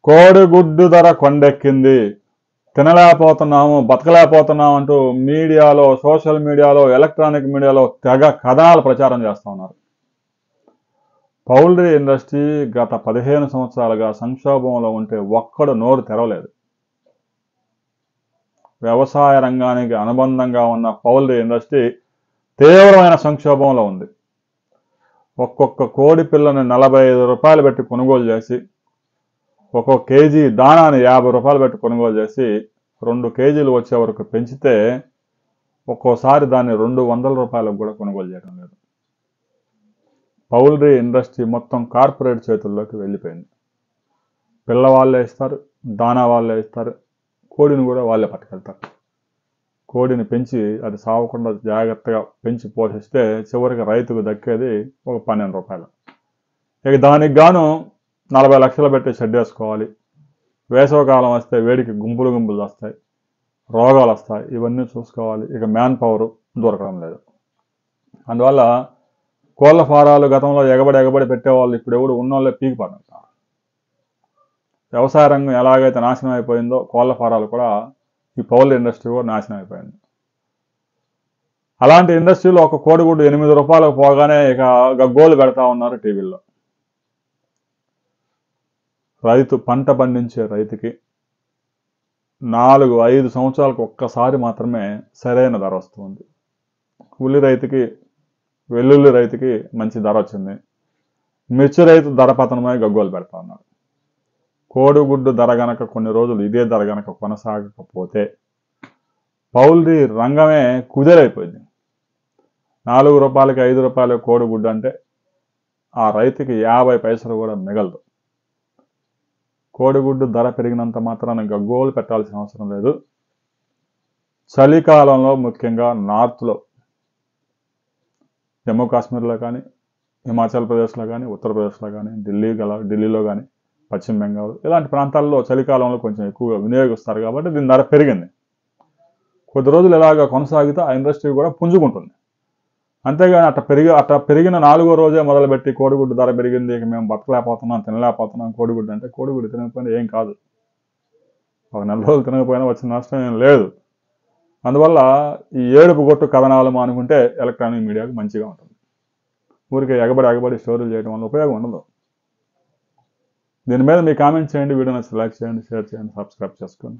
కోడిగుడ్డు ధర కొండెక్కింది, తినలేకపోతున్నాము, బతకలేకపోతున్నాం అంటూ మీడియాలో, సోషల్ మీడియాలో, ఎలక్ట్రానిక్ మీడియాలో తెగ కథనాలు ప్రచారం చేస్తూ ఉన్నారు. పౌల్ట్రీ ఇండస్ట్రీ గత 15 సంవత్సరాలుగా సంక్షోభంలో ఉంటే ఒక్కడు నోరు తెరవలేదు. వ్యవసాయ రంగానికి అనుబంధంగా ఉన్న పౌల్ట్రీ ఇండస్ట్రీ తీవ్రమైన సంక్షోభంలో ఉంది. ఒక్కొక్క కోడి పిల్లని 45 రూపాయలు పెట్టి కొనుగోలు చేసి, ఒక్కొక్క కేజీ దానాన్ని 50 రూపాయలు పెట్టి కొనుగోలు చేసి 2 కేజీలు వచ్చే వరకు పెంచితే ఒక్కోసారి దాన్ని 200 రూపాయలకు కూడా కొనుగోలు చేయడం లేదు. పౌల్ట్రీ ఇండస్ట్రీ మొత్తం కార్పొరేట్ చేతుల్లోకి వెళ్ళిపోయింది. పిల్లవాళ్ళే ఇస్తారు, దానా వాళ్ళే ఇస్తారు, కోడిని కూడా వాళ్ళే పట్టుకెళ్తారు. కోడిని పెంచి అది సావకుండా జాగ్రత్తగా పెంచి పోషిస్తే చివరికి రైతుకు దక్కేది ఒక 12 రూపాయలు. ఇక దానికి గాను 40 లక్షలు పెట్టి షెడ్ వేసుకోవాలి. వేసవకాలం వస్తే వేడికి గుంపులు వస్తాయి, రోగాలు వస్తాయి, ఇవన్నీ చూసుకోవాలి. ఇక మ్యాన్ పవర్ దొరకడం లేదు. అందువల్ల కోళ్ళ ఫారాలు గతంలో ఎగబడి పెట్టేవాళ్ళు ఇప్పుడు ఎవడు ఉన్నోళ్ళే పీకి పడుతున్నారు. వ్యవసాయ రంగం ఎలాగైతే నాశనం అయిపోయిందో కోళ్ళ ఫారాలు కూడా, ఈ పౌల్ట్రీ ఇండస్ట్రీ కూడా నాశనం అయిపోయింది. అలాంటి ఇండస్ట్రీలో ఒక కోడిగుడ్డు 8 రూపాయలకు పోగానే ఇక గగ్గోలు పెడతా ఉన్నారు టీవీల్లో. రైతు పంట పండించే రైతుకి 4-5 సంవత్సరాలకు ఒక్కసారి మాత్రమే సరైన ధర వస్తుంది. ఉల్లి రైతుకి, వెల్లుల్లి రైతుకి మంచి ధర వచ్చింది. మిర్చి రైతు ధర పతనమై గగ్గోలు పెడతా ఉన్నారు. కోడిగుడ్డు ధర గనక కొన్ని రోజులు ఇదే ధర గనక కొనసాగకపోతే పౌల్ట్రీ రంగమే కుదేలైపోయింది. 4 రూపాయలకి 5 రూపాయల కోడిగుడ్డు అంటే ఆ రైతుకి 50 పైసలు కూడా మిగలదు. కోడిగుడ్డు ధర పెరిగినంత మాత్రాన గగ్గోలు పెట్టాల్సిన అవసరం లేదు. చలికాలంలో ముఖ్యంగా నార్త్లో, జమ్మూ కాశ్మీర్లో కానీ, హిమాచల్ ప్రదేశ్లో కానీ, ఉత్తరప్రదేశ్లో కానీ, ఢిల్లీలో కానీ, పశ్చిమ బెంగాల్ ఇలాంటి ప్రాంతాల్లో చలికాలంలో కొంచెం ఎక్కువగా వినియోగిస్తారు కాబట్టి దీని ధర పెరిగింది. కొద్ది రోజులు ఇలాగా కొనసాగితే ఆ ఇండస్ట్రీ కూడా పుంజుకుంటుంది. అంతేగాని అట్లా పెరిగిన 4వ రోజే మొదలుపెట్టి కోడిగుడ్డు ధర పెరిగింది, ఇక మేము బతకలేకపోతున్నాం, తినలేకపోతున్నాం కోడిగుడ్డు అంటే, కోడిగుడ్డు తినకపోయినా ఏం కాదు. ఒక 4 రోజులు తినకపోయినా వచ్చిన నష్టం ఏం లేదు. అందువల్ల ఈ ఏడుపు గొట్టు కథనాలు మానుకుంటే ఎలక్ట్రానిక్ మీడియాకు మంచిగా ఉంటుంది. ఊరికే ఎగబడి స్టోరీలు చేయడం వల్ల ఉపయోగం ఉండదు. దీని మీద మీ కామెంట్ చేయండి, వీడియో నచ్చితే లైక్ చేయండి, షేర్ చేయండి, సబ్స్క్రైబ్ చేసుకోండి.